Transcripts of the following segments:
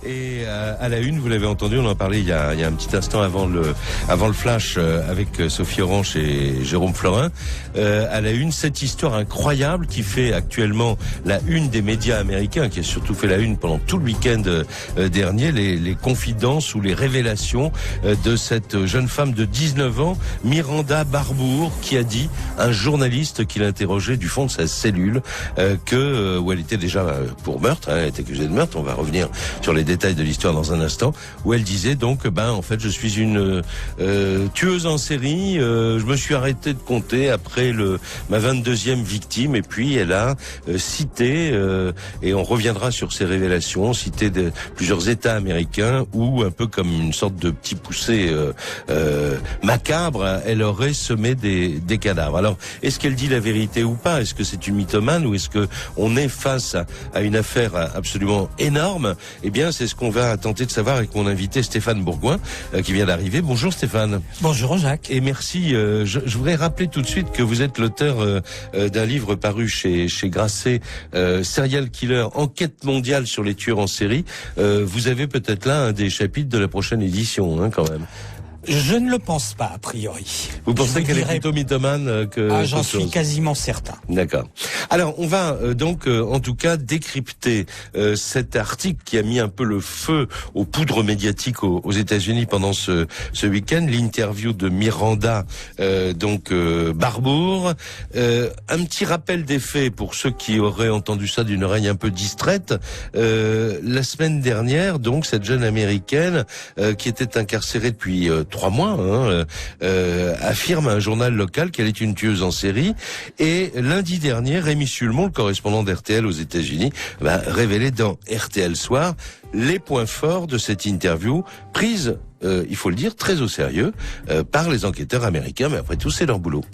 Et à la une, vous l'avez entendu, on en parlait il y a un petit instant avant le flash avec Sophie Orange et Jérôme Florin. À la une, cette histoire incroyable qui fait actuellement la une des médias américains, qui a surtout fait la une pendant tout le week-end dernier, les confidences ou les révélations de cette jeune femme de 19 ans, Miranda Barbour, qui a dit à un journaliste qui l'interrogeait du fond de sa cellule où elle était déjà pour meurtre, elle était accusée de meurtre, on va revenir sur les détails de l'histoire dans un instant, où elle disait donc, en fait, je suis une tueuse en série, je me suis arrêté de compter après ma 22e victime, et puis elle a cité, et on reviendra sur ces révélations, cité plusieurs États américains où, un peu comme une sorte de petit poussé macabre, elle aurait semé des cadavres. Alors, est-ce qu'elle dit la vérité ou pas? Est-ce que c'est une mythomane ou est-ce que on est face à une affaire absolument énorme? Eh bien, c'est ce qu'on va tenter de savoir avec mon invité Stéphane Bourgoin, qui vient d'arriver. Bonjour Stéphane. Bonjour Jacques. Et merci. Je voudrais rappeler tout de suite que vous êtes l'auteur d'un livre paru chez Grasset, Serial Killer, enquête mondiale sur les tueurs en série. Vous avez peut-être là un des chapitres de la prochaine édition, quand même. Je ne le pense pas, a priori. Vous pensez qu'elle est plutôt mythomane que... Ah, j'en suis quasiment certain. D'accord. Alors, on va donc, en tout cas, décrypter cet article qui a mis un peu le feu aux poudres médiatiques aux États-Unis pendant ce week-end. L'interview de Miranda Barbour. Un petit rappel des faits pour ceux qui auraient entendu ça d'une oreille un peu distraite. La semaine dernière, donc, cette jeune Américaine qui était incarcérée depuis 3 mois, affirme à un journal local qu'elle est une tueuse en série. Et lundi dernier, Rémi Sulmon, le correspondant d'RTL aux États-Unis, révélait dans RTL Soir les points forts de cette interview prise, il faut le dire, très au sérieux par les enquêteurs américains. Mais après tout, c'est leur boulot.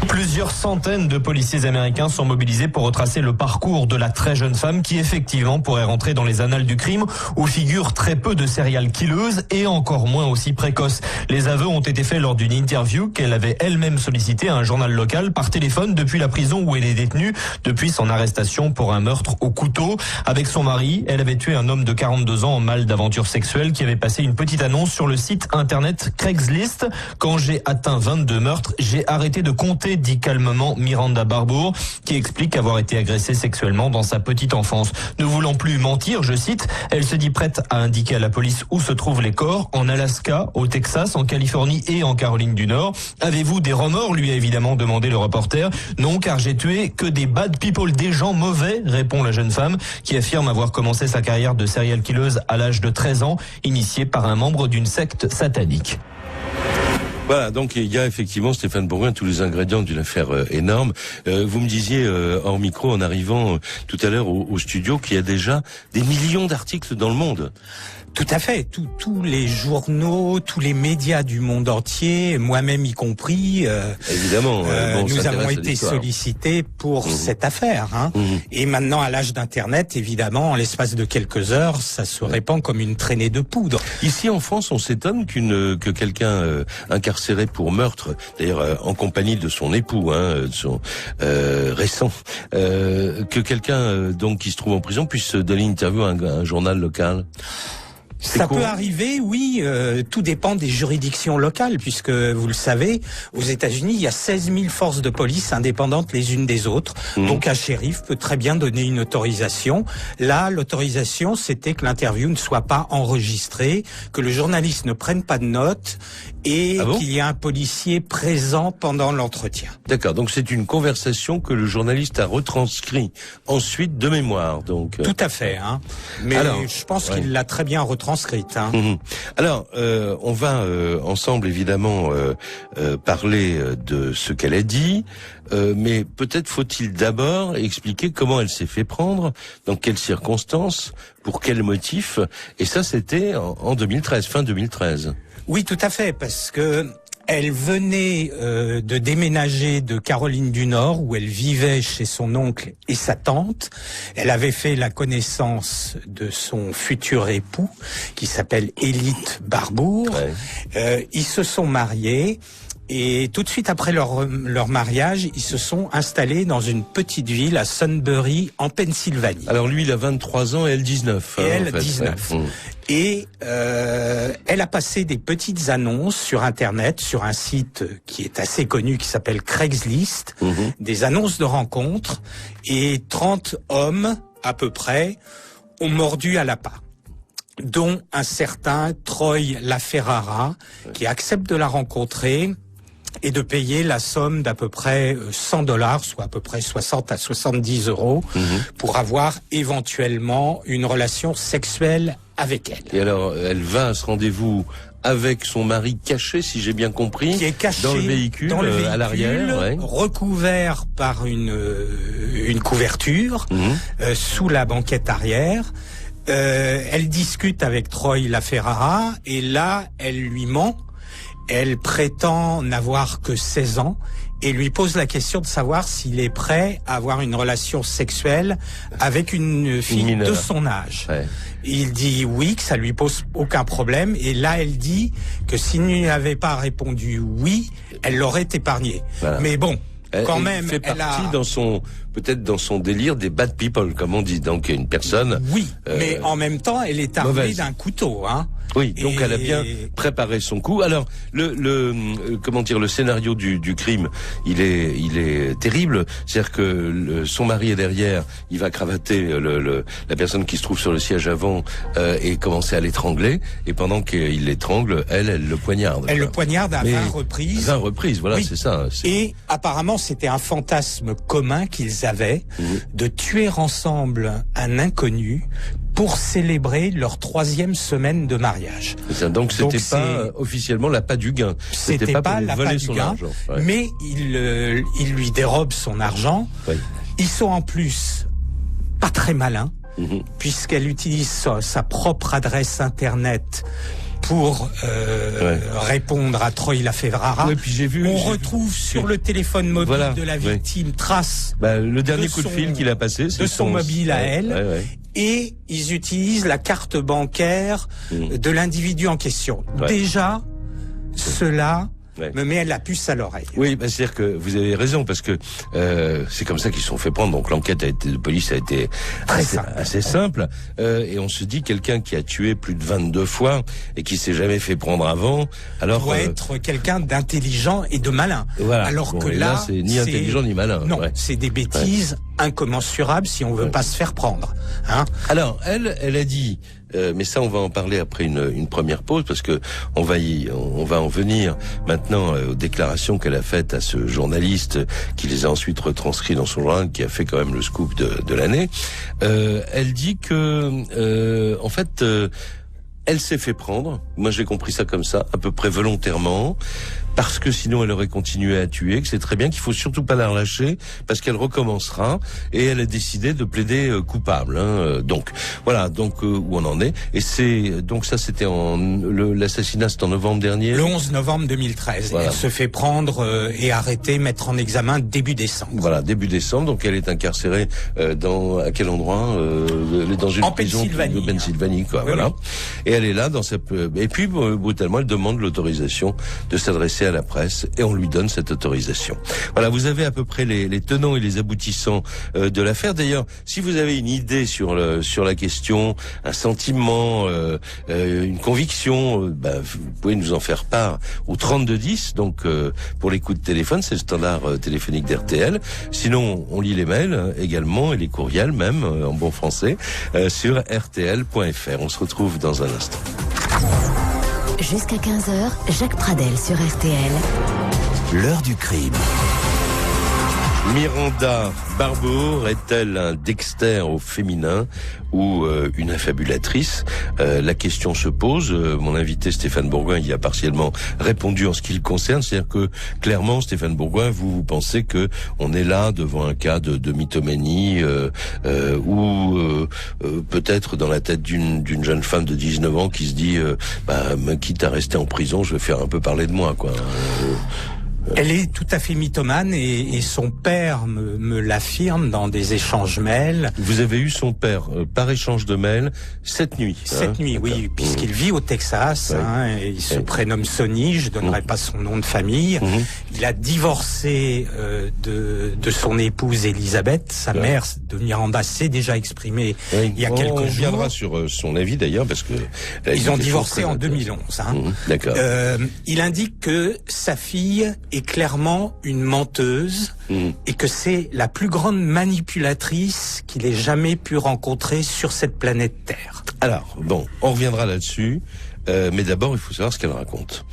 Plusieurs centaines de policiers américains sont mobilisés pour retracer le parcours de la très jeune femme qui effectivement pourrait rentrer dans les annales du crime où figurent très peu de serial killeuses et encore moins aussi précoces. Les aveux ont été faits lors d'une interview qu'elle avait elle-même sollicitée à un journal local par téléphone depuis la prison où elle est détenue depuis son arrestation pour un meurtre au couteau. Avec son mari, elle avait tué un homme de 42 ans en mal d'aventure sexuelle qui avait passé une petite annonce sur le site internet Craigslist. Quand j'ai atteint 22 meurtres, j'ai arrêté de compter, dit calmement Miranda Barbour, qui explique avoir été agressée sexuellement dans sa petite enfance. Ne voulant plus mentir, je cite, elle se dit prête à indiquer à la police où se trouvent les corps, en Alaska, au Texas, en Californie et en Caroline du Nord. Avez-vous des remords, lui a évidemment demandé le reporter. Non, car j'ai tué que des bad people, des gens mauvais, répond la jeune femme, qui affirme avoir commencé sa carrière de serial killeuse à l'âge de 13 ans, initiée par un membre d'une secte satanique. Voilà, donc il y a effectivement, Stéphane Bourgoin, tous les ingrédients d'une affaire énorme. Vous me disiez hors micro en arrivant tout à l'heure au studio qu'il y a déjà des millions d'articles dans le monde. Tout à fait. Tous les journaux, tous les médias du monde entier, moi-même y compris, évidemment, nous avons été sollicités pour cette affaire. Et maintenant, à l'âge d'Internet, évidemment, en l'espace de quelques heures, ça se répand comme une traînée de poudre. Ici, en France, on s'étonne que quelqu'un incarcéré pour meurtre, d'ailleurs en compagnie de son époux, de son récent, que quelqu'un donc qui se trouve en prison puisse donner une interview à un journal local. Ça peut arriver, oui. Tout dépend des juridictions locales, puisque vous le savez, aux États-Unis, il y a 16 000 forces de police indépendantes les unes des autres. Donc un shérif peut très bien donner une autorisation. Là, l'autorisation, c'était que l'interview ne soit pas enregistrée, que le journaliste ne prenne pas de notes et qu'il y ait un policier présent pendant l'entretien. D'accord. Donc c'est une conversation que le journaliste a retranscrit ensuite de mémoire. Donc tout à fait. Mais alors, je pense qu'il l'a très bien retranscrite. Alors, on va ensemble évidemment parler de ce qu'elle a dit, mais peut-être faut-il d'abord expliquer comment elle s'est fait prendre, dans quelles circonstances, pour quel motif, et ça c'était en 2013, fin 2013. Oui, tout à fait, parce que elle venait de déménager de Caroline du Nord, où elle vivait chez son oncle et sa tante. Elle avait fait la connaissance de son futur époux, qui s'appelle Élite Barbour. Ils se sont mariés. Et tout de suite après leur mariage, ils se sont installés dans une petite ville à Sunbury, en Pennsylvanie. Alors lui, il a 23 ans et elle 19. Et elle 19. Ouais. Et elle a passé des petites annonces sur Internet, sur un site qui est assez connu, qui s'appelle Craigslist, des annonces de rencontres, et 30 hommes, à peu près, ont mordu à l'appât, dont un certain Troy LaFerrara, qui accepte de la rencontrer et de payer la somme d'à peu près $100, soit à peu près 60 à 70 €, pour avoir éventuellement une relation sexuelle avec elle. Et alors, elle va à ce rendez-vous avec son mari caché, si j'ai bien compris, qui est caché dans le véhicule à l'arrière, ouais. Recouvert par une couverture sous la banquette arrière. Elle discute avec Troy LaFerrara et là, elle lui ment. Elle prétend n'avoir que 16 ans et lui pose la question de savoir s'il est prêt à avoir une relation sexuelle avec une fille de son âge. Ouais. Il dit oui, que ça lui pose aucun problème. Et là, elle dit que s'il n'y avait pas répondu oui, elle l'aurait épargné. Voilà. Mais bon, quand même, fait partie peut-être dans son délire des bad people, comme on dit. Donc une personne. Oui, mais en même temps, elle est armée d'un couteau, hein. Oui, donc elle a bien préparé son coup. Alors le scénario du crime, il est terrible. C'est-à-dire que son mari est derrière, il va cravater la personne qui se trouve sur le siège avant et commencer à l'étrangler. Et pendant qu'il l'étrangle, elle le poignarde. Elle le poignarde à 20 reprises. 20 reprises, voilà, oui. C'est ça. Et apparemment, c'était un fantasme commun qu'ils avaient de tuer ensemble un inconnu pour célébrer leur 3e semaine de mariage. Donc c'était pas officiellement l'appât du gain. C'était pas l'appât du gain, ouais. Mais il lui dérobe son argent. Oui. Ils sont en plus pas très malins, puisqu'elle utilise sa propre adresse internet pour répondre à Troy LaFerrara. Ouais, puis on retrouve sur le téléphone mobile de la victime trace le dernier coup de fil qu'il a passé, c'est de son mobile à elle. Ouais. Et ils utilisent la carte bancaire de l'individu en question. Ouais. Déjà, cela me met la puce à l'oreille. Oui, c'est-à-dire que vous avez raison, parce que c'est comme ça qu'ils se sont fait prendre. Donc l'enquête de police a été assez simple. Et on se dit, quelqu'un qui a tué plus de 22 fois et qui s'est jamais fait prendre avant, alors doit être quelqu'un d'intelligent et de malin. Voilà. Alors que là, c'est ni intelligent ni malin. Non, c'est des bêtises incommensurables si on veut pas se faire prendre. Hein. Alors elle a dit. Mais ça, on va en parler après une première pause, parce que on va en venir maintenant aux déclarations qu'elle a faites à ce journaliste qui les a ensuite retranscrits dans son journal, qui a fait quand même le scoop de l'année. Elle dit que en fait elle s'est fait prendre. Moi, j'ai compris ça comme ça, à peu près volontairement, parce que sinon elle aurait continué à tuer, que c'est très bien, qu'il faut surtout pas la relâcher, parce qu'elle recommencera, et elle a décidé de plaider coupable. Donc voilà, où on en est. Et c'était l'assassinat, c'était en novembre dernier. Le 11 novembre 2013. Voilà. Elle se fait prendre et arrêter, mettre en examen début décembre. Voilà, début décembre. Donc elle est incarcérée à quel endroit dans une prison de Pennsylvanie, quoi. Oui, voilà. Oui. Et elle est là et puis brutalement elle demande l'autorisation de s'adresser à la presse, et on lui donne cette autorisation. Voilà, vous avez à peu près les tenants et les aboutissants de l'affaire. D'ailleurs, si vous avez une idée sur la question, un sentiment, une conviction, vous pouvez nous en faire part au 3210. Donc pour les coups de téléphone, c'est le standard téléphonique d'RTL. Sinon, on lit les mails également, et les courriels même en bon français sur rtl.fr. On se retrouve dans un instant. Jusqu'à 15h, Jacques Pradel sur RTL. L'heure du crime. Miranda Barbour est-elle un Dexter au féminin ou une affabulatrice? La question se pose. Mon invité Stéphane Bourgoin y a partiellement répondu en ce qui le concerne. C'est-à-dire que clairement, Stéphane Bourgoin, vous pensez que on est là devant un cas de mythomanie ou peut-être dans la tête d'une jeune femme de 19 ans qui se dit quitte à rester en prison, je vais faire un peu parler de moi, quoi. Elle est tout à fait mythomane et son père me l'affirme dans des échanges mails. Vous avez eu son père par échange de mails cette nuit. Cette nuit, oui, puisqu'il vit au Texas. Et il se prénomme Sonny, je donnerai pas son nom de famille. Il a divorcé de son épouse Elisabeth. Sa mère de Miranda s'est déjà exprimée il y a quelques jours. On reviendra sur son avis d'ailleurs, parce que... Ils ont divorcé en 2011. D'accord. Il indique que sa fille est clairement une menteuse et que c'est la plus grande manipulatrice qu'il ait jamais pu rencontrer sur cette planète Terre. Alors, bon, on reviendra là-dessus, mais d'abord, il faut savoir ce qu'elle raconte.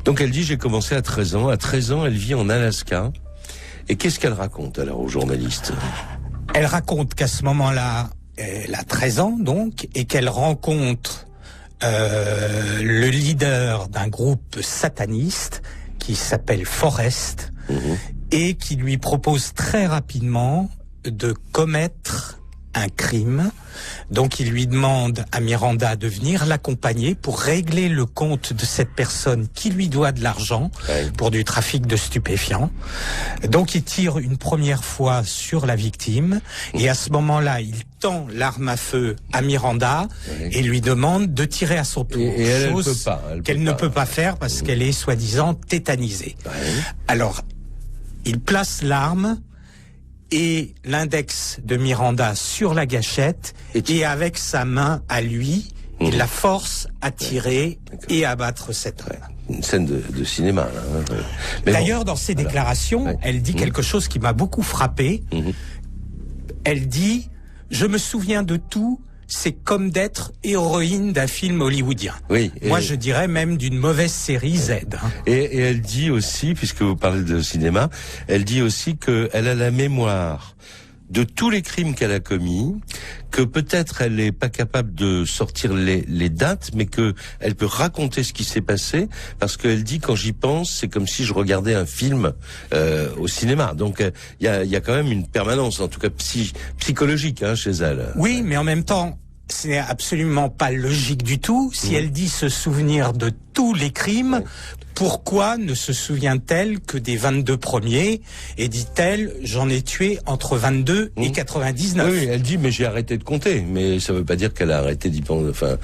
Donc, elle dit, j'ai commencé à 13 ans. À 13 ans, elle vit en Alaska. Et qu'est-ce qu'elle raconte, alors, aux journalistes? Elle raconte qu'à ce moment-là, elle a 13 ans, donc, et qu'elle rencontre le leader d'un groupe sataniste qui s'appelle Forrest et qui lui propose très rapidement de commettre un crime. Donc il lui demande à Miranda de venir l'accompagner pour régler le compte de cette personne qui lui doit de l'argent pour du trafic de stupéfiants. Donc il tire une première fois sur la victime et à ce moment-là, il tend l'arme à feu à Miranda et lui demande de tirer à son tour. Et chose qu'elle ne peut pas faire parce qu'elle est soi-disant tétanisée. Alors, il place l'arme et l'index de Miranda sur la gâchette et avec sa main à lui, il la force à tirer et à abattre cet homme. Une scène de cinéma, là. D'ailleurs, dans ses déclarations, elle dit quelque chose qui m'a beaucoup frappé. Elle dit, je me souviens de tout, c'est comme d'être héroïne d'un film hollywoodien. Oui. Moi, je dirais même d'une mauvaise série Z. Et elle dit aussi, puisque vous parlez de cinéma, elle dit aussi qu'elle a la mémoire de tous les crimes qu'elle a commis, que peut-être elle n'est pas capable de sortir les dates, mais que elle peut raconter ce qui s'est passé, parce qu'elle dit, quand j'y pense, c'est comme si je regardais un film au cinéma. Donc il y a quand même une permanence, en tout cas psychologique, chez elle. Oui, mais en même temps, ce n'est absolument pas logique du tout. Si elle dit se souvenir de tous les crimes, pourquoi ne se souvient-elle que des 22 premiers? Et dit-elle, j'en ai tué entre 22 et 99. Oui, elle dit, mais j'ai arrêté de compter. Mais ça veut pas dire qu'elle a arrêté d'y penser. Enfin,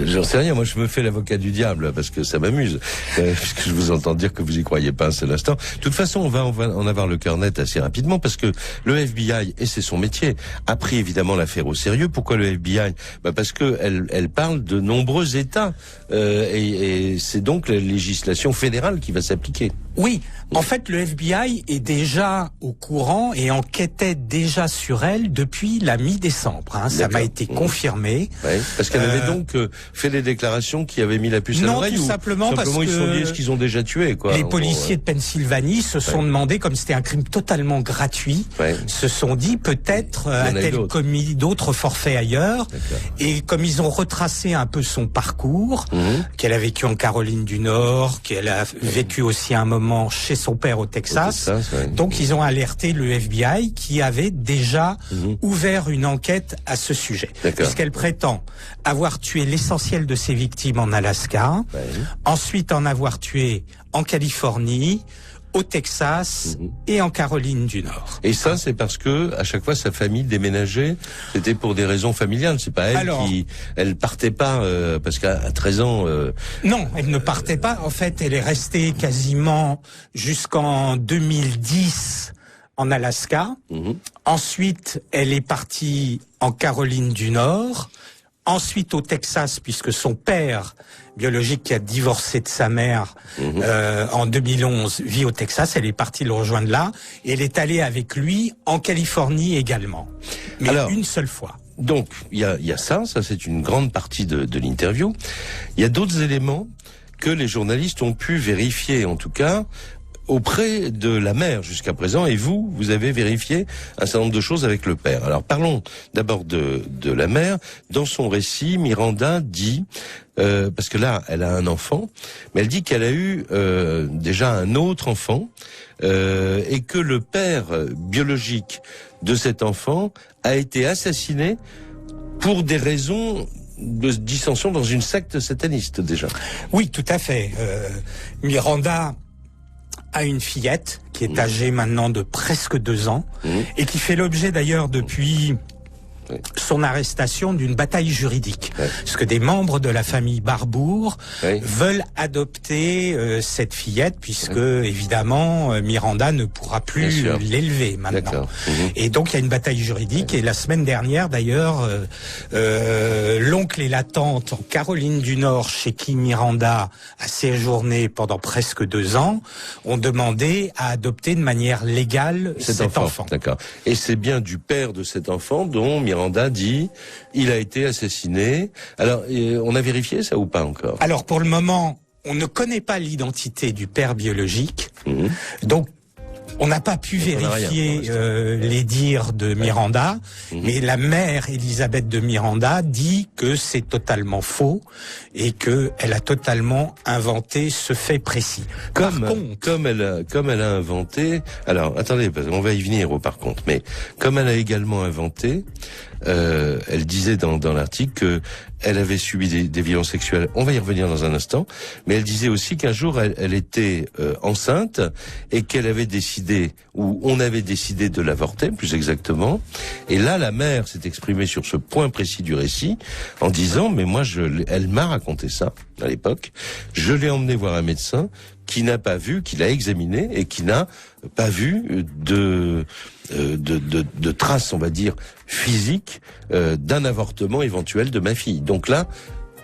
j'en sais rien. Moi, je me fais l'avocat du diable parce que ça m'amuse. Puisque je vous entends dire que vous y croyez pas un seul instant. De toute façon, on va en avoir le cœur net assez rapidement parce que le FBI, et c'est son métier, a pris évidemment l'affaire au sérieux. Pourquoi le FBI? Parce que elle parle de nombreux États. Et c'est donc la législation fédérale qui va s'appliquer. Oui, en fait, le FBI est déjà au courant et enquêtait déjà sur elle depuis la mi-décembre. Ça m'a été confirmé. Parce qu'elle avait donc fait des déclarations qui avaient mis la puce à l'oreille. Non, tout simplement parce ils que se sont dit, est-ce qu'ils ont déjà tué, quoi. Les policiers de Pennsylvanie se sont demandé, comme c'était un crime totalement gratuit, se sont dit peut-être a-t-elle commis d'autres forfaits ailleurs. Et comme ils ont retracé un peu son parcours, qu'elle a vécu en Caroline du Nord, qu'elle a vécu aussi un moment chez son père au Texas. Donc ils ont alerté le FBI qui avait déjà ouvert une enquête à ce sujet. Puisqu'elle prétend avoir tué l'essentiel de ses victimes en Alaska, ensuite en avoir tué en Californie, au Texas et en Caroline du Nord. Et ça, c'est parce que à chaque fois sa famille déménageait. C'était pour des raisons familiales. C'est pas elle elle partait pas parce qu'à 13 ans. Non, elle ne partait pas. En fait, elle est restée quasiment jusqu'en 2010 en Alaska. Ensuite, elle est partie en Caroline du Nord. Ensuite au Texas, puisque son père biologique qui a divorcé de sa mère en 2011 vit au Texas. Elle est partie le rejoindre là et elle est allée avec lui en Californie également, mais alors, une seule fois. Donc il y a ça c'est une grande partie de l'interview. Il y a d'autres éléments que les journalistes ont pu vérifier, en tout cas auprès de la mère jusqu'à présent, et vous avez vérifié un certain nombre de choses avec le père. Alors parlons d'abord de la mère. Dans son récit, Miranda dit, parce que là, elle a un enfant, mais elle dit qu'elle a eu déjà un autre enfant, et que le père biologique de cet enfant a été assassiné pour des raisons de dissension dans une secte sataniste déjà. Oui, tout à fait. Miranda à une fillette qui est âgée maintenant de presque 2 ans et qui fait l'objet d'ailleurs depuis son arrestation d'une bataille juridique. Parce que des membres de la famille Barbour veulent adopter cette fillette puisque évidemment Miranda ne pourra plus l'élever maintenant. Et donc il y a une bataille juridique et la semaine dernière d'ailleurs l'oncle et la tante en Caroline du Nord chez qui Miranda a séjourné pendant presque 2 ans ont demandé à adopter de manière légale cet enfant. D'accord. Et c'est bien du père de cet enfant dont Miranda dit il a été assassiné. Alors, on a vérifié ça ou pas encore? Alors, pour le moment, on ne connaît pas l'identité du père biologique. Donc, on n'a pas pu vérifier les dires de Miranda, mais la mère Elisabeth de Miranda dit que c'est totalement faux et que elle a totalement inventé ce fait précis. Comme elle a inventé. Alors attendez, on va y venir par contre. Mais comme elle a également inventé, elle disait dans l'article que elle avait subi des violences sexuelles. On va y revenir dans un instant. Mais elle disait aussi qu'un jour elle était enceinte et qu'elle avait décidé, ou on avait décidé de l'avorter, plus exactement. Et là, la mère s'est exprimée sur ce point précis du récit en disant mais moi elle m'a raconté ça à l'époque. Je l'ai emmené voir un médecin qui n'a pas vu, qui l'a examiné et qui n'a pas vu de traces, on va dire, physiques d'un avortement éventuel de ma fille. Donc là,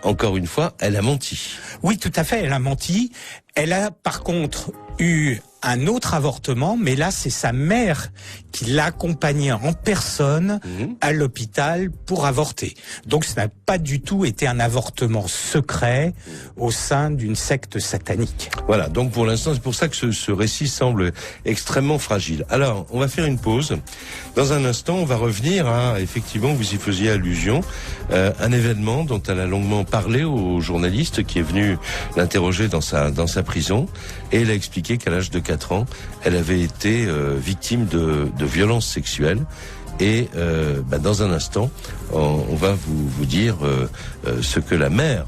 encore une fois, elle a menti. Oui, tout à fait, elle a menti. Elle a par contre eu un autre avortement, mais là c'est sa mère qui l'a accompagnée en personne à l'hôpital pour avorter. Donc ça n'a pas du tout été un avortement secret au sein d'une secte satanique. Voilà, donc pour l'instant c'est pour ça que ce récit semble extrêmement fragile. Alors on va faire une pause. Dans un instant on va revenir à, effectivement vous y faisiez allusion, un événement dont elle a longuement parlé au journaliste qui est venu l'interroger dans sa prison, et elle a expliqué qu'à l'âge de 4 ans, elle avait été victime de violences sexuelles. Et dans un instant, on va vous dire ce que la mère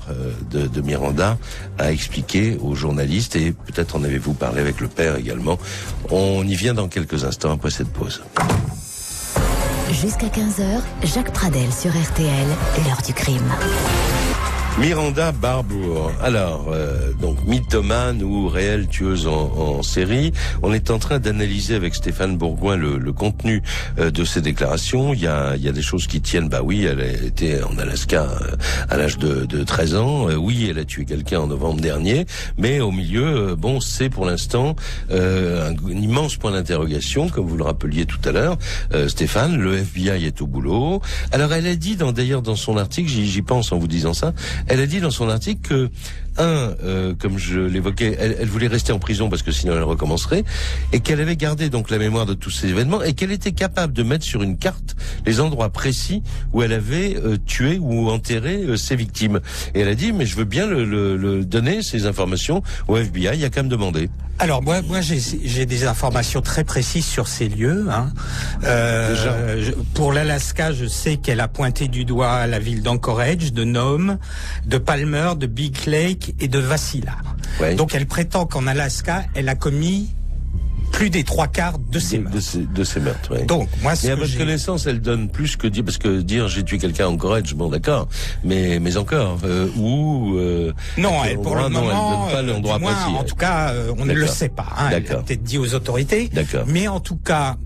de Miranda a expliqué aux journalistes, et peut-être en avez-vous parlé avec le père également. On y vient dans quelques instants après cette pause. Jusqu'à 15h, Jacques Pradel sur RTL, l'heure du crime. Miranda Barbour. Alors, donc mythomane ou réelle tueuse en série. On est en train d'analyser avec Stéphane Bourgoin le contenu de ses déclarations. Il y a des choses qui tiennent. Bah oui, elle était en Alaska à l'âge de 13 ans. Oui, elle a tué quelqu'un en novembre dernier. Mais au milieu, c'est pour l'instant un immense point d'interrogation, comme vous le rappeliez tout à l'heure, Stéphane. Le FBI est au boulot. Alors, elle a dit d'ailleurs dans son article, j'y pense en vous disant ça, elle a dit dans son article que, comme je l'évoquais, elle voulait rester en prison parce que sinon elle recommencerait, et qu'elle avait gardé donc la mémoire de tous ces événements, et qu'elle était capable de mettre sur une carte les endroits précis où elle avait tué ou enterré ses victimes. Et elle a dit, mais je veux bien le donner, ces informations, au FBI, il y a qu'à me demander. Alors moi j'ai des informations très précises sur ces lieux. Pour l'Alaska, je sais qu'elle a pointé du doigt la ville d'Anchorage, de Nome, de Palmer, de Big Lake et de Wasilla. Ouais. Donc elle prétend qu'en Alaska, elle a commis plus des 3/4 de ces meurtres. De ces meurtres, oui. Donc, moi, mais à votre connaissance, elle donne plus que dire, parce que dire j'ai tué quelqu'un en Anchorage, bon d'accord, mais encore, non, elle, pour le moment, elle donne pas l'endroit précis. En tout cas, on ne le sait pas, hein. Elle a peut-être dit aux autorités. D'accord. Mais en tout cas,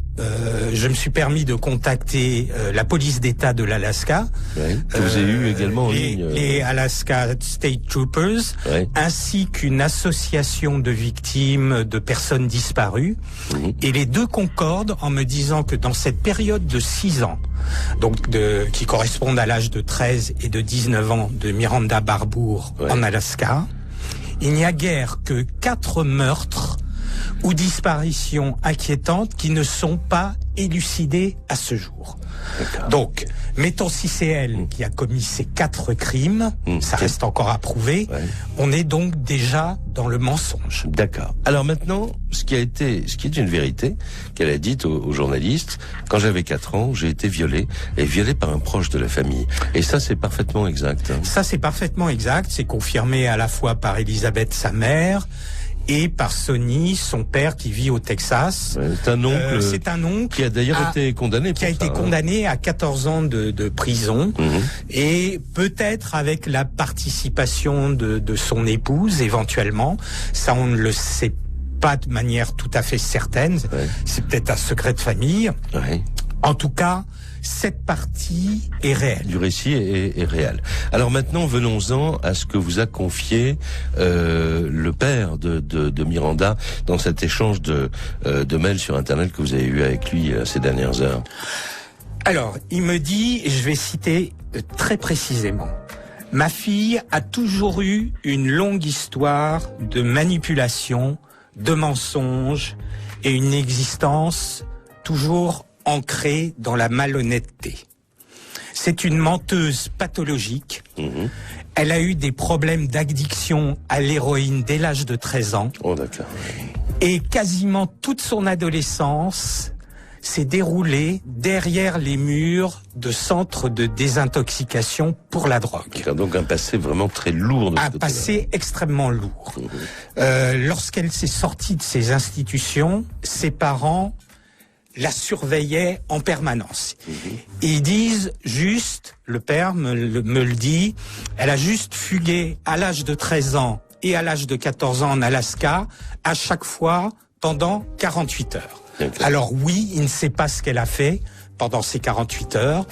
je me suis permis de contacter la police d'État de l'Alaska, que vous avez eu également en ligne, les Alaska State Troopers, ainsi qu'une association de victimes de personnes disparues, et les deux concordent en me disant que dans cette période de 6 ans, donc qui correspondent à l'âge de 13 et de 19 ans de Miranda Barbour en Alaska, il n'y a guère que 4 meurtres ou disparitions inquiétantes qui ne sont pas élucidées à ce jour. Donc, mettons si c'est elle qui a commis ces 4 crimes, ça reste encore à prouver, on est donc déjà dans le mensonge. D'accord. Alors maintenant, ce qui est une vérité, qu'elle a dite aux journalistes, quand j'avais 4 ans, j'ai été violée par un proche de la famille. Et ça, c'est parfaitement exact. Ça, c'est parfaitement exact, c'est confirmé à la fois par Elisabeth, sa mère, et par Sonny, son père qui vit au Texas. Ouais, c'est un oncle qui a d'ailleurs été condamné condamné à 14 ans de prison, et peut-être avec la participation de son épouse éventuellement, ça on ne le sait pas de manière tout à fait certaine, c'est peut-être un secret de famille. En tout cas, cette partie est réelle. Du récit est réel. Alors maintenant, venons-en à ce que vous a confié le père de Miranda dans cet échange de mails sur Internet que vous avez eu avec lui ces dernières heures. Alors, il me dit, et je vais citer très précisément, « Ma fille a toujours eu une longue histoire de manipulation, de mensonges et une existence toujours ancrée dans la malhonnêteté. C'est une menteuse pathologique. Elle a eu des problèmes d'addiction à l'héroïne dès l'âge de 13 ans. Oh, d'accord. Et quasiment toute son adolescence s'est déroulée derrière les murs de centres de désintoxication pour la drogue. Donc un passé vraiment très lourd. Un passé extrêmement lourd. Lorsqu'elle s'est sortie de ces institutions, ses parents la surveillait en permanence. Et ils disent juste, le père me le dit, elle a juste fugué à l'âge de 13 ans et à l'âge de 14 ans en Alaska, à chaque fois pendant 48 heures. Alors oui, il ne sait pas ce qu'elle a fait pendant ces 48 heures.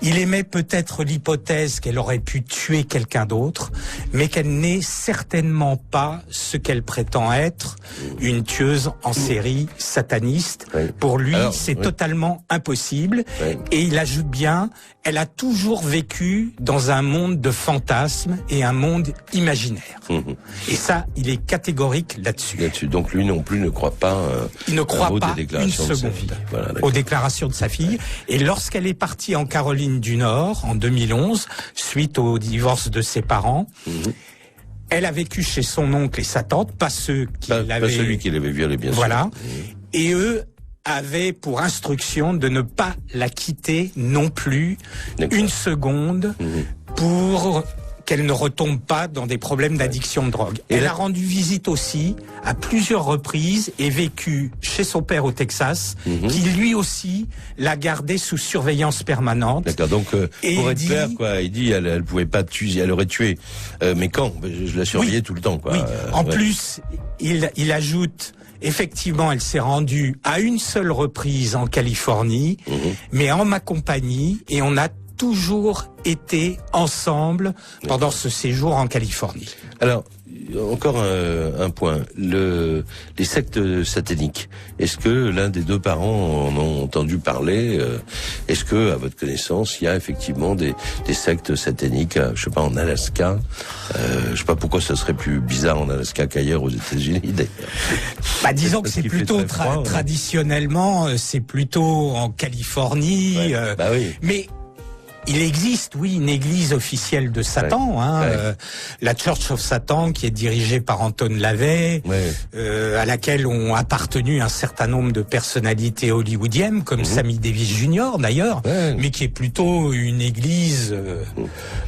Il émet peut-être l'hypothèse qu'elle aurait pu tuer quelqu'un d'autre, mais qu'elle n'est certainement pas ce qu'elle prétend être, une tueuse en série sataniste. Pour lui, c'est totalement impossible. Et il ajoute bien, elle a toujours vécu dans un monde de fantasmes et un monde imaginaire. Et ça, il est catégorique là-dessus. Donc lui non plus ne croit pas, il ne croit pas une seconde aux déclarations de sa fille. Et lorsqu'elle est partie en Caroline du Nord, en 2011, suite au divorce de ses parents, elle a vécu chez son oncle et sa tante, pas celui qui l'avait violée, bien sûr. Voilà. Et eux avaient pour instruction de ne pas la quitter non plus une seconde pour qu'elle ne retombe pas dans des problèmes d'addiction de drogue. Elle a rendu visite aussi à plusieurs reprises et vécu chez son père au Texas, qui lui aussi l'a gardée sous surveillance permanente. D'accord, donc pour être clair, quoi, il dit elle pouvait pas tuer, elle aurait tué. Mais quand? Je la surveillais tout le temps, quoi. Oui. En plus, il ajoute, effectivement, elle s'est rendue à une seule reprise en Californie, mais en ma compagnie, et on a toujours été ensemble pendant ce séjour en Californie. Alors, encore un point, les sectes sataniques. Est-ce que l'un des deux parents en ont entendu parler? Est-ce que, à votre connaissance, il y a effectivement des sectes sataniques, je sais pas, en Alaska? Je sais pas pourquoi ça serait plus bizarre en Alaska qu'ailleurs aux États-Unis, d'ailleurs. Disons que c'est plutôt traditionnellement, c'est plutôt en Californie. Mais il existe, oui, une église officielle de Satan, la Church of Satan, qui est dirigée par Anton LaVey, à laquelle ont appartenu un certain nombre de personnalités hollywoodiennes, comme Sammy Davis Jr. d'ailleurs, mais qui est plutôt une église,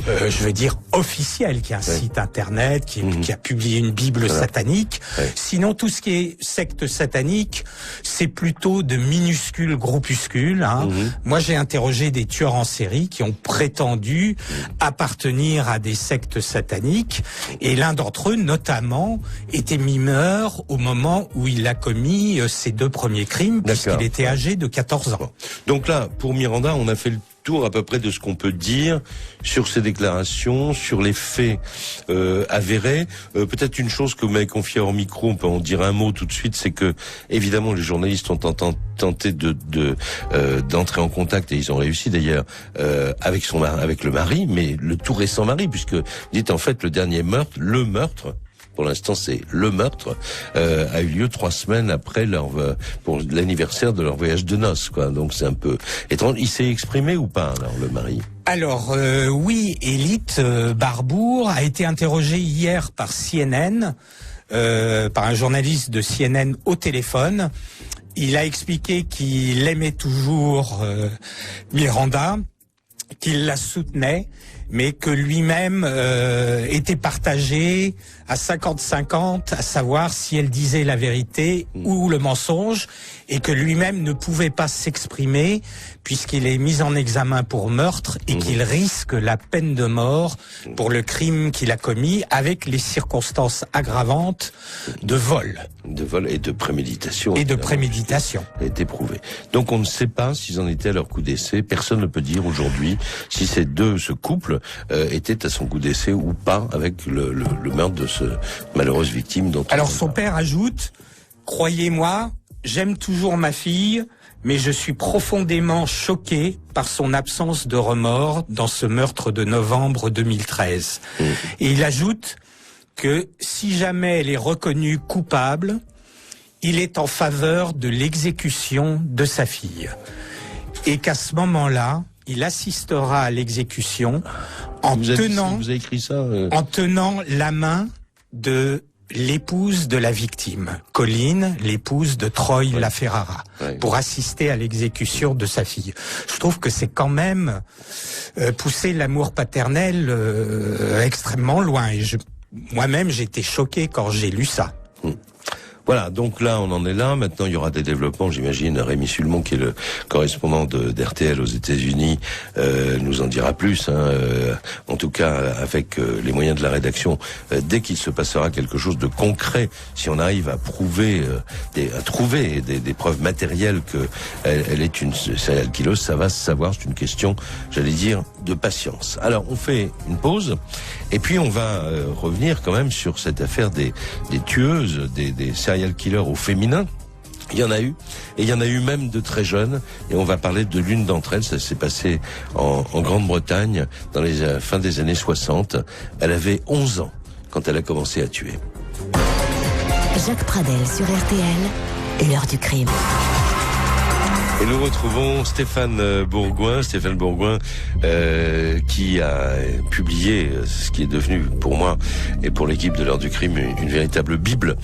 je veux dire, officielle, qui a un site internet, qui a publié une Bible satanique. Sinon, tout ce qui est secte satanique, c'est plutôt de minuscules groupuscules. Moi, j'ai interrogé des tueurs en série qui ont prétendu appartenir à des sectes sataniques, et l'un d'entre eux, notamment, était mineur au moment où il a commis ses deux premiers crimes, puisqu'il était âgé de 14 ans. Donc là, pour Miranda, on a fait le tour à peu près de ce qu'on peut dire sur ces déclarations, sur les faits avérés. Peut-être une chose que vous m'avez confiée hors micro, on peut en dire un mot tout de suite, c'est que évidemment les journalistes ont tenté d'entrer en contact, et ils ont réussi d'ailleurs avec le mari, mais le tout récent mari, puisque dites en fait le dernier meurtre, pour l'instant, c'est le meurtre, a eu lieu 3 semaines après pour l'anniversaire de leur voyage de noces, quoi. Donc c'est un peu étrange. Il s'est exprimé ou pas, alors, le mari? Alors, oui, Élite Barbour a été interrogé hier par CNN, par un journaliste de CNN au téléphone. Il a expliqué qu'il aimait toujours Miranda, qu'il la soutenait, mais que lui-même était partagé à 50-50, à savoir si elle disait la vérité ou le mensonge, et que lui-même ne pouvait pas s'exprimer puisqu'il est mis en examen pour meurtre et qu'il risque la peine de mort pour le crime qu'il a commis, avec les circonstances aggravantes de vol. De vol et de préméditation. Et de préméditation. A été prouvé. Donc on ne sait pas s'ils en étaient à leur coup d'essai. Personne ne peut dire aujourd'hui si ce couple était à son coup d'essai ou pas avec le meurtre de ce malheureuse victime dont alors son père ajoute: croyez-moi, j'aime toujours ma fille, mais je suis profondément choqué par son absence de remords dans ce meurtre de novembre 2013. Et il ajoute que si jamais elle est reconnue coupable, il est en faveur de l'exécution de sa fille. Et qu'à ce moment-là, il assistera à l'exécution en tenant la main de l'épouse de la victime, Colline, l'épouse de Troy LaFerrara, pour assister à l'exécution de sa fille. Je trouve que c'est quand même pousser l'amour paternel extrêmement loin. Et moi-même, j'étais choqué quand j'ai lu ça. Voilà, donc là, on en est là. Maintenant, il y aura des développements, j'imagine. Rémi Sulmon, qui est le correspondant d'RTL aux États-Unis, nous en dira plus. En tout cas, avec les moyens de la rédaction, dès qu'il se passera quelque chose de concret, si on arrive à trouver des preuves matérielles que elle est une serial killer, ça va se savoir. C'est une question, j'allais dire, de patience. Alors, on fait une pause, et puis on va revenir quand même sur cette affaire des tueuses, des serial killers au féminin. Il y en a eu, et il y en a eu même de très jeunes, et on va parler de l'une d'entre elles. Ça s'est passé en Grande-Bretagne dans les fin des années 60. Elle avait 11 ans quand elle a commencé à tuer. Jacques Pradel sur RTL, l'heure du crime. Et nous retrouvons Stéphane Bourgoin, qui a publié ce qui est devenu pour moi et pour l'équipe de l'heure du crime une véritable bible.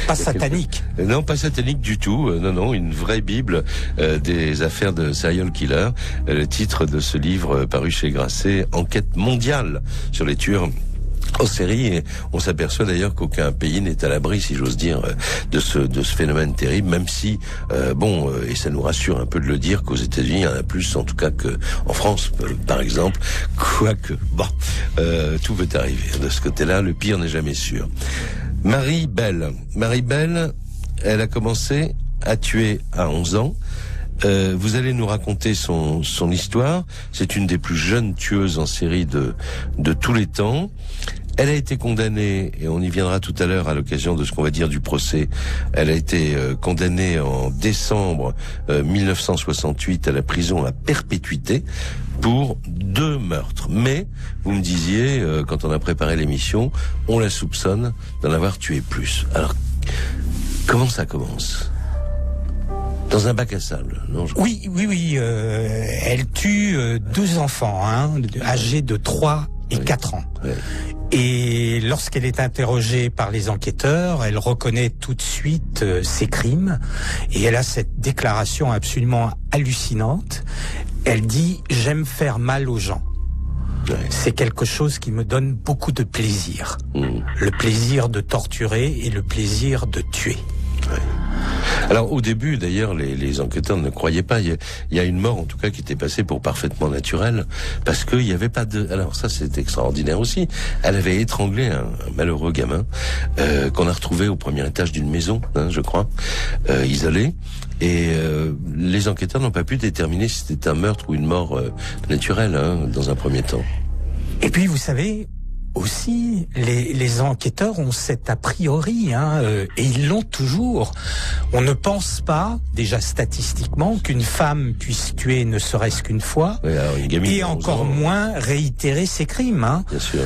Pas satanique. Non, pas satanique du tout. Non, une vraie bible des affaires de serial killer. Le titre de ce livre paru chez Grasset, Enquête mondiale sur les tueurs en série, et on s'aperçoit d'ailleurs qu'aucun pays n'est à l'abri, si j'ose dire, de ce phénomène terrible, même si, et ça nous rassure un peu de le dire, qu'aux États-Unis, il y en a plus, en tout cas, qu'en France, par exemple, quoique, tout peut arriver. De ce côté-là, le pire n'est jamais sûr. Marie Belle, elle a commencé à tuer à 11 ans. Vous allez nous raconter son histoire. C'est une des plus jeunes tueuses en série de tous les temps. Elle a été condamnée, et on y viendra tout à l'heure à l'occasion de ce qu'on va dire du procès. Elle a été condamnée en décembre 1968 à la prison à perpétuité pour 2 meurtres. Mais, vous me disiez, quand on a préparé l'émission, on la soupçonne d'en avoir tué plus. Alors, comment ça commence ? Dans un bac à sable, non? Oui. Elle tue 2 enfants, âgés de 3 et 4 ans. Ouais. Et lorsqu'elle est interrogée par les enquêteurs, elle reconnaît tout de suite ses crimes. Et elle a cette déclaration absolument hallucinante. Elle dit « J'aime faire mal aux gens ». Ouais. C'est quelque chose qui me donne beaucoup de plaisir. Le plaisir de torturer et le plaisir de tuer. Ouais. Alors au début d'ailleurs les enquêteurs ne croyaient pas, il y a une mort en tout cas qui était passée pour parfaitement naturelle, parce qu'il n'y avait pas de... Alors ça c'est extraordinaire aussi, elle avait étranglé un malheureux gamin qu'on a retrouvé au premier étage d'une maison, je crois, isolée, et les enquêteurs n'ont pas pu déterminer si c'était un meurtre ou une mort naturelle dans un premier temps. Et puis vous savez... Aussi, les enquêteurs ont cet a priori, et ils l'ont toujours. On ne pense pas, déjà statistiquement, qu'une femme puisse tuer ne serait-ce qu'une fois, et encore moins réitérer ses crimes. Bien sûr.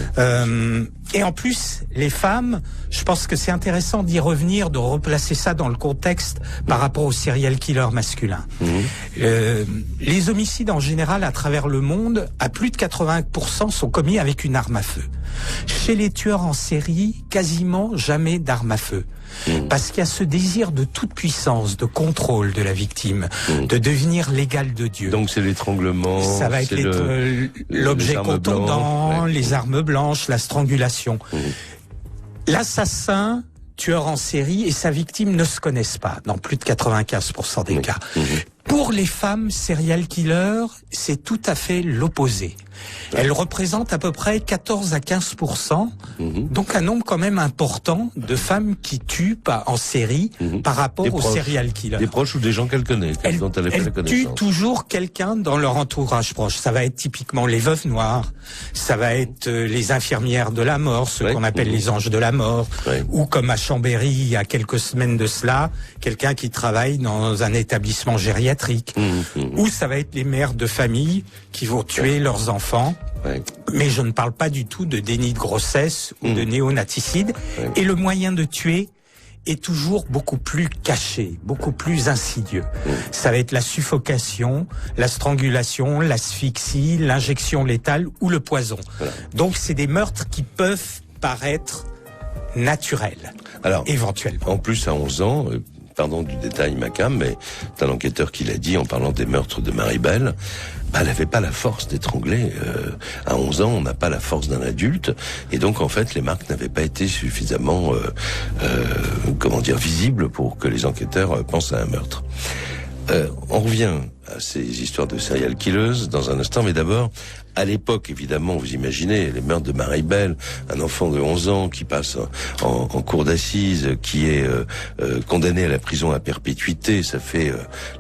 Et en plus, les femmes, je pense que c'est intéressant d'y revenir, de replacer ça dans le contexte par rapport aux serial killers masculins. Les homicides en général à travers le monde, à plus de 80% sont commis avec une arme à feu. Chez les tueurs en série, quasiment jamais d'arme à feu. Parce qu'il y a ce désir de toute puissance, de contrôle de la victime, de devenir l'égal de Dieu. Donc c'est l'étranglement, ça va être l'objet contondant, les armes blanches, la strangulation. L'assassin, tueur en série et sa victime ne se connaissent pas dans plus de 95% des cas. Pour les femmes serial killers, c'est tout à fait l'opposé. Elles représentent à peu près 14 à 15%, donc un nombre quand même important de femmes qui tuent en série par rapport aux serial killers. Des proches ou des gens qu'elles connaissent, dont elle a fait la connaissance. Elles tuent toujours quelqu'un dans leur entourage proche. Ça va être typiquement les veuves noires, ça va être les infirmières de la mort, ceux qu'on appelle les anges de la mort, ou comme à Chambéry, il y a quelques semaines de cela, quelqu'un qui travaille dans un établissement gériatrique, ou ça va être les mères de famille qui vont tuer leurs enfants. Mais je ne parle pas du tout de déni de grossesse ou de néonaticide. Et le moyen de tuer est toujours beaucoup plus caché, beaucoup plus insidieux. Ça va être la suffocation, la strangulation, l'asphyxie, l'injection létale ou le poison. Donc c'est des meurtres qui peuvent paraître naturels, éventuellement. En plus, à 11 ans... Pardon du détail, Macam, mais c'est un enquêteur qui l'a dit en parlant des meurtres de Marie-Belle. Elle n'avait pas la force d'étrangler. À 11 ans, on n'a pas la force d'un adulte. Et donc, en fait, les marques n'avaient pas été suffisamment, visibles pour que les enquêteurs pensent à un meurtre. On revient à ces histoires de serial killers dans un instant, mais d'abord, à l'époque, évidemment, vous imaginez, les meurtres de Marie-Belle, un enfant de 11 ans qui passe en cour d'assises, qui est condamné à la prison à perpétuité, ça fait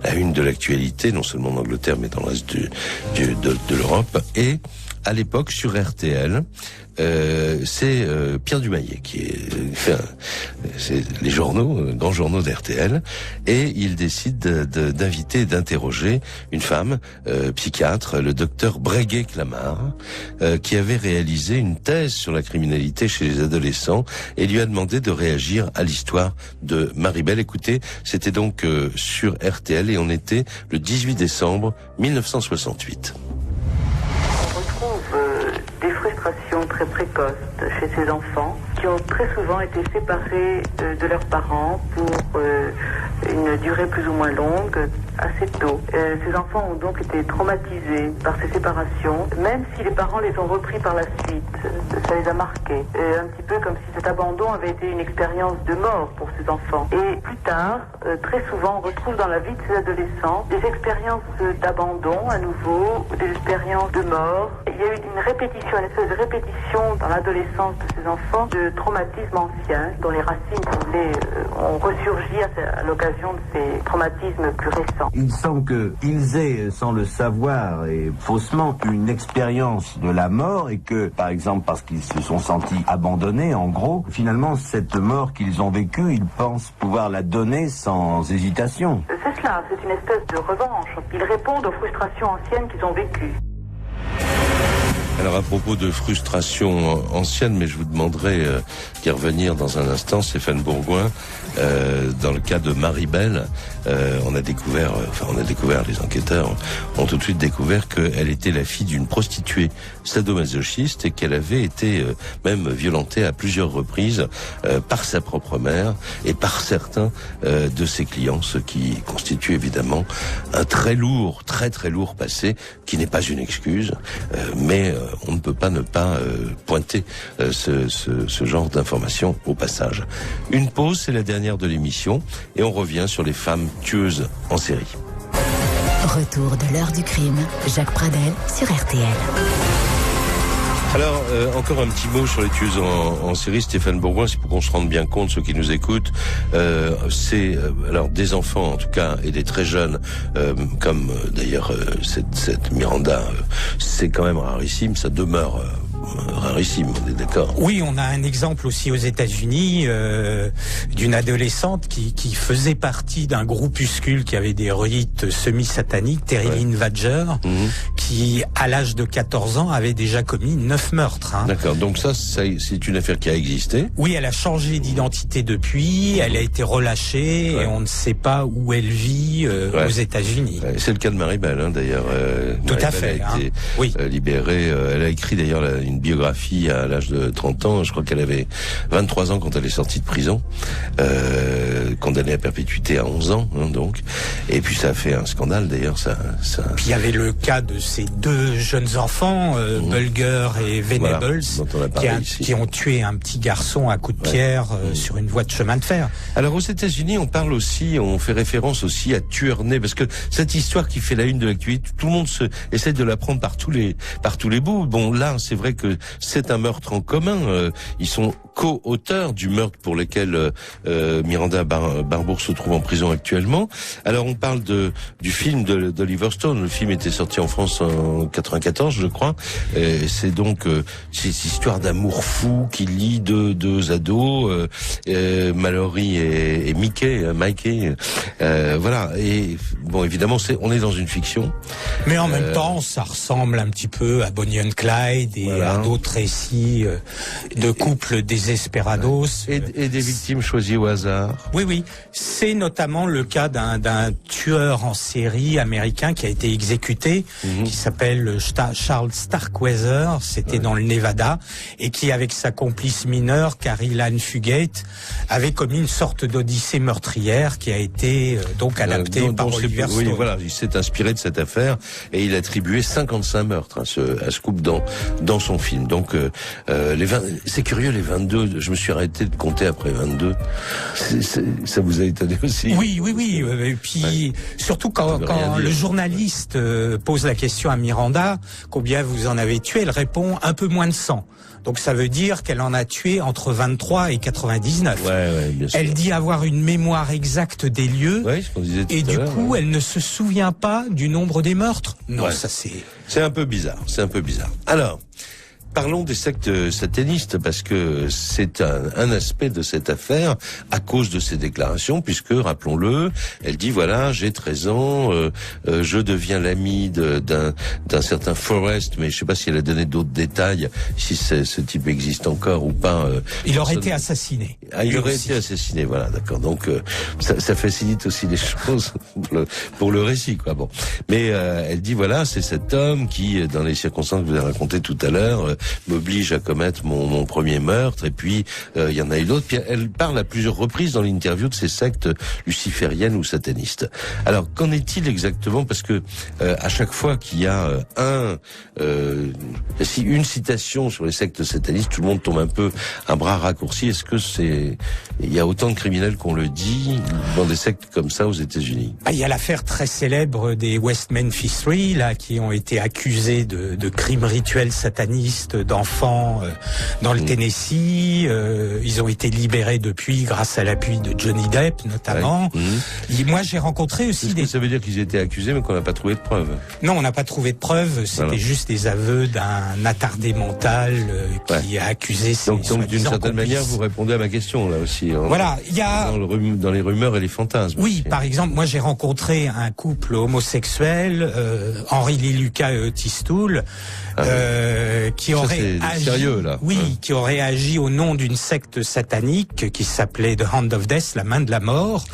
la une de l'actualité, non seulement en Angleterre, mais dans le reste de l'Europe. Et à l'époque, sur RTL, c'est Pierre Dumayet qui c'est les journaux, grands journaux d'RTL, et il décide d'inviter, d'interroger une femme psychiatre, le docteur Breguet-Clamart, qui avait réalisé une thèse sur la criminalité chez les adolescents et lui a demandé de réagir à l'histoire de Marie-Belle. Écoutez, c'était donc sur RTL et on était le 18 décembre 1968. Très précoces chez ces enfants qui ont très souvent été séparés de leurs parents pour une durée plus ou moins longue assez tôt. Ces enfants ont donc été traumatisés par ces séparations, même si les parents les ont repris par la suite. Ça les a marqués. Un petit peu comme si cet abandon avait été une expérience de mort pour ces enfants. Et plus tard, très souvent, on retrouve dans la vie de ces adolescents des expériences d'abandon à nouveau, des expériences de mort. Il y a eu une répétition, une espèce de répétition dans l'adolescence de ces enfants de traumatismes anciens dont les racines ont ressurgi à l'occasion de ces traumatismes plus récents. Il semble qu'ils aient, sans le savoir et faussement, une expérience de la mort et que, par exemple, parce qu'ils se sont sentis abandonnés, en gros, finalement, cette mort qu'ils ont vécue, ils pensent pouvoir la donner sans hésitation. C'est cela, c'est une espèce de revanche. Ils répondent aux frustrations anciennes qu'ils ont vécues. Alors à propos de frustration ancienne, mais je vous demanderai d'y revenir dans un instant, Stéphane Bourgoin, dans le cas de Marie-Belle, on a découvert, les enquêteurs ont tout de suite découvert qu'elle était la fille d'une prostituée sadomasochiste et qu'elle avait été même violentée à plusieurs reprises par sa propre mère et par certains de ses clients, ce qui constitue évidemment un très très lourd passé, qui n'est pas une excuse, mais on ne peut pas ne pas pointer ce genre d'informations au passage. Une pause, c'est la dernière de l'émission, et on revient sur les femmes tueuses en série. Retour de l'heure du crime, Jacques Pradel sur RTL. Alors, encore un petit mot sur les tueuses en série, Stéphane Bourgoin, c'est pour qu'on se rende bien compte, ceux qui nous écoutent, c'est alors des enfants en tout cas, et des très jeunes, comme d'ailleurs cette Miranda, c'est quand même rarissime, ça demeure rarissime, on est d'accord? Oui, on a un exemple aussi aux États-Unis d'une adolescente qui faisait partie d'un groupuscule qui avait des rites semi-sataniques, Terry Lynn Vadger, qui, à l'âge de 14 ans, avait déjà commis 9 meurtres. D'accord, donc ça, c'est une affaire qui a existé? Oui, elle a changé d'identité depuis, elle a été relâchée, et on ne sait pas où elle vit aux États-Unis. C'est le cas de Marie-Belle, d'ailleurs. Tout à fait. Elle a été libérée, elle a écrit d'ailleurs une une biographie à l'âge de 30 ans. Je crois qu'elle avait 23 ans quand elle est sortie de prison, condamnée à perpétuité à 11 ans, hein, donc. Et puis ça a fait un scandale d'ailleurs. Puis il y avait le cas de ces deux jeunes enfants, Bulger et Venables, voilà, qui ont tué un petit garçon à coups de pierre sur une voie de chemin de fer. Alors aux États-Unis, on fait référence aussi à tueur né, parce que cette histoire qui fait la une de l'actualité, tout le monde essaie de la prendre par tous les bouts. Bon, là, c'est vrai que c'est un meurtre en commun. Ils sont co-auteurs du meurtre pour lequel Miranda Barbour se trouve en prison actuellement. Alors on parle du film d'Oliver Stone. Le film était sorti en France en 94, je crois. C'est donc cette histoire d'amour fou qui lie deux ados, Mallory et Mikey. Voilà. Et bon, évidemment, on est dans une fiction. Mais en même temps, ça ressemble un petit peu à Bonnie and Clyde et à d'autres récits de couples désesperados. Et des victimes choisies au hasard. Oui. C'est notamment le cas d'un tueur en série américain qui a été exécuté, qui s'appelle Charles Starkweather. C'était dans le Nevada, et qui, avec sa complice mineure, Carrie Ann Fugate, avait commis une sorte d'odyssée meurtrière qui a été donc adaptée par Oliver Stone. Oui, voilà, il s'est inspiré de cette affaire et il a attribué 55 meurtres à ce couple dans son film. Donc c'est curieux, les 22, je me suis arrêté de compter après 22. Ça vous a étonné aussi? Oui. Et puis surtout quand le journaliste pose la question à Miranda, combien vous en avez tué, elle répond un peu moins de 100. Donc ça veut dire qu'elle en a tué entre 23 et 99. Bien sûr. Elle dit avoir une mémoire exacte des lieux, ce qu'on disait tout et à du l'heure, coup elle ne se souvient pas du nombre des meurtres. Non, ça c'est un peu bizarre. Alors, parlons des sectes satanistes, parce que c'est un aspect de cette affaire à cause de ses déclarations, puisque, rappelons-le, elle dit, voilà, j'ai 13 ans, je deviens l'ami d'un certain Forrest, mais je sais pas si elle a donné d'autres détails, si ce type existe encore ou pas. Il aurait été assassiné. Il aurait été assassiné, voilà, d'accord. Donc, ça facilite aussi les choses pour le récit, quoi. Bon. Mais elle dit, voilà, c'est cet homme qui, dans les circonstances que vous avez racontées tout à l'heure, m'oblige à commettre mon premier meurtre, et puis il y en a eu d'autres. Puis elle parle à plusieurs reprises dans l'interview de ces sectes lucifériennes ou satanistes. Alors qu'en est-il exactement? Parce que à chaque fois qu'il y a une citation sur les sectes satanistes, tout le monde tombe un peu un bras raccourci. Est-ce que il y a autant de criminels qu'on le dit dans des sectes comme ça aux États-Unis? Il y a l'affaire très célèbre des West Memphis 3, là, qui ont été accusés de crimes rituels satanistes d'enfants dans le Tennessee. Ils ont été libérés depuis grâce à l'appui de Johnny Depp, notamment. Et moi, j'ai rencontré aussi Est-ce que ça veut dire qu'ils étaient accusés mais qu'on n'a pas trouvé de preuves? Non, on n'a pas trouvé de preuves. C'était juste des aveux d'un attardé mental qui a accusé ses Donc d'une certaine manière, vous répondez à ma question, là aussi. Voilà, il y a... Dans les rumeurs et les fantasmes. Oui, aussi. par exemple, moi j'ai rencontré un couple homosexuel, Henry Lee Lucas et Otis Toole, qui aurait agi... sérieux, là. Oui, qui aurait agi au nom d'une secte satanique qui s'appelait The Hand of Death, la main de la mort,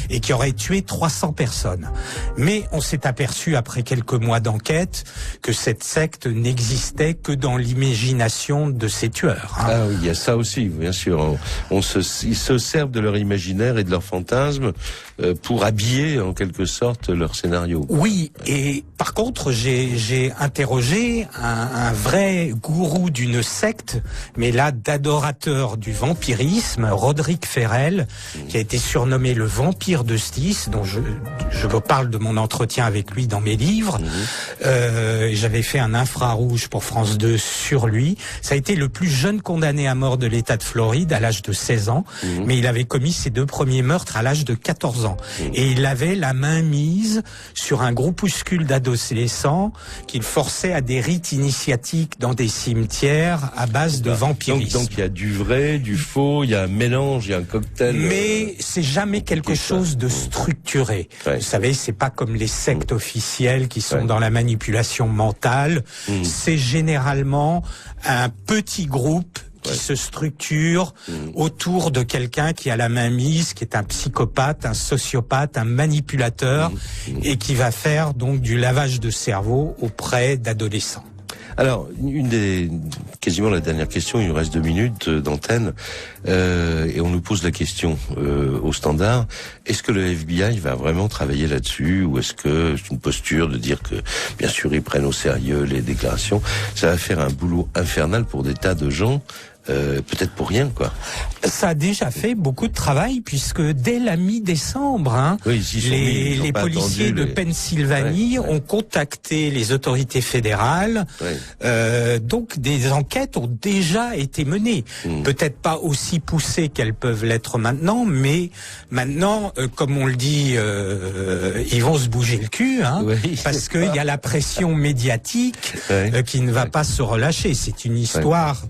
et qui aurait tué 300 personnes. Mais on s'est aperçu après quelques mois d'enquête que cette secte n'existait que dans l'imagination de ces tueurs. Ah oui, il y a ça aussi, bien sûr. Ils se servent de leur imaginaire et de leurs fantasmes pour habiller en quelque sorte leur scénario. Oui, et par contre, j'ai interrogé un vrai gourou d'une secte, mais là d'adorateurs du vampirisme, Roderick Ferrell, qui a été surnommé le vampire de Stis, dont je vous parle de mon entretien avec lui dans mes livres. J'avais fait un infrarouge pour France 2 sur lui. Ça a été le plus jeune condamné à mort de l'État de Floride à l'âge de 16 ans, mais il avait commis ses 2 premiers meurtres à l'âge de 14 ans. Et il avait la main mise sur un groupuscule d'adolescents qu'il forçait à des rites initiatiques dans des cimetières à base de vampirisme. Donc il y a du vrai, du faux, il y a un mélange, il y a un cocktail. Mais c'est jamais quelque chose de structuré. Vous savez, c'est pas comme les sectes officielles qui sont dans la manipulation mentale. C'est généralement un petit groupe qui se structure autour de quelqu'un qui a la main mise, qui est un psychopathe, un sociopathe, un manipulateur, et qui va faire donc du lavage de cerveau auprès d'adolescents. Alors, quasiment la dernière question, il nous reste 2 minutes d'antenne, et on nous pose la question au Standard, est-ce que le FBI va vraiment travailler là-dessus, ou est-ce que c'est une posture de dire que, bien sûr, ils prennent au sérieux les déclarations? Ça va faire un boulot infernal pour des tas de gens. Peut-être pour rien, quoi. Ça a déjà fait beaucoup de travail, puisque dès la mi-décembre, oui, les policiers de Pennsylvanie ont contacté les autorités fédérales. Donc des enquêtes ont déjà été menées. Peut-être pas aussi poussées qu'elles peuvent l'être maintenant, mais maintenant, comme on le dit, ils vont se bouger le cul, parce qu'il y a la pression médiatique qui ne va pas se relâcher. C'est une histoire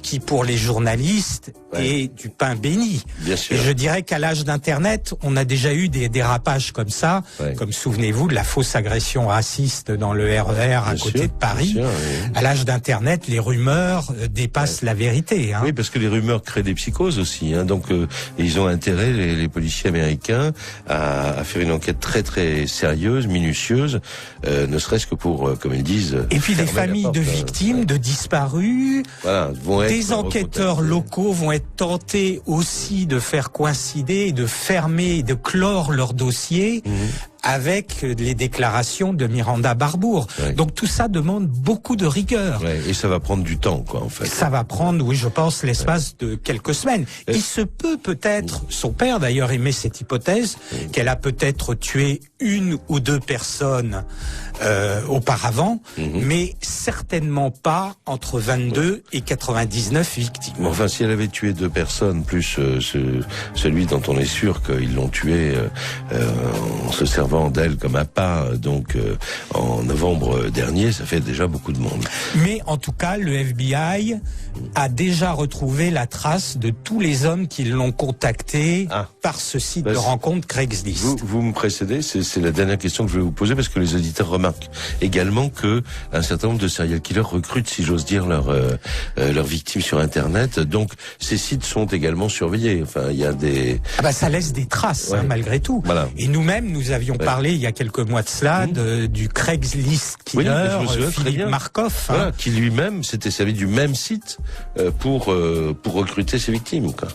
qui, pour les journalistes, est du pain béni. Bien sûr. Et je dirais qu'à l'âge d'Internet, on a déjà eu des dérapages comme ça, comme souvenez-vous de la fausse agression raciste dans le RER à côté de Paris. Sûr, à l'âge d'Internet, les rumeurs dépassent la vérité. Oui, parce que les rumeurs créent des psychoses aussi. Donc, ils ont intérêt, les policiers américains, à faire une enquête très très sérieuse, minutieuse, ne serait-ce que pour, comme ils disent... Et puis les familles de victimes, de disparus, vont être des enquêteurs locaux vont être tentés aussi de faire coïncider, et de fermer, de clore leur dossier avec les déclarations de Miranda Barbour. Donc tout ça demande beaucoup de rigueur. Et ça va prendre du temps, quoi, en fait. Ça va prendre, oui, je pense, l'espace de quelques semaines. Il se peut-être, son père d'ailleurs aimait cette hypothèse, qu'elle a peut-être tué 1 ou 2 personnes auparavant, mais certainement pas entre 22 et 99 victimes. Enfin, si elle avait tué 2 personnes, plus celui dont on est sûr qu'ils l'ont tué en se servant d'elle comme appât, donc en novembre dernier, ça fait déjà beaucoup de monde. Mais en tout cas, le FBI a déjà retrouvé la trace de tous les hommes qui l'ont contacté par ce site de rencontre Craigslist. Vous me précédez, c'est la dernière question que je vais vous poser, parce que les auditeurs remarquent également que un certain nombre de serial killers recrutent, si j'ose dire, leurs victimes sur Internet. Donc, ces sites sont également surveillés. Enfin, il y a des... ça laisse des traces, malgré tout. Voilà. Et nous-mêmes, nous avions parlé il y a quelques mois de cela du Craigslist killer, Philippe Markoff. Voilà, qui lui-même s'était servi du même site pour recruter ses victimes, quoi.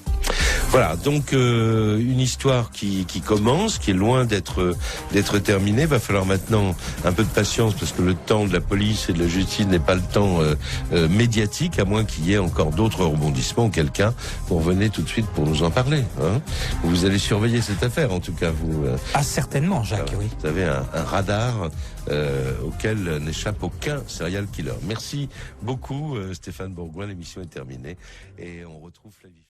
Voilà, donc une histoire qui commence, qui est loin d'être terminée. Va falloir maintenant un peu de patience, parce que le temps de la police et de la justice n'est pas le temps médiatique, à moins qu'il y ait encore d'autres rebondissements, auquel cas vous revenez tout de suite pour nous en parler. Vous allez surveiller cette affaire, en tout cas, vous. Certainement, Jacques, oui. Vous avez un radar auquel n'échappe aucun serial killer. Merci beaucoup, Stéphane Bourgoin. L'émission est terminée et on retrouve Flavie.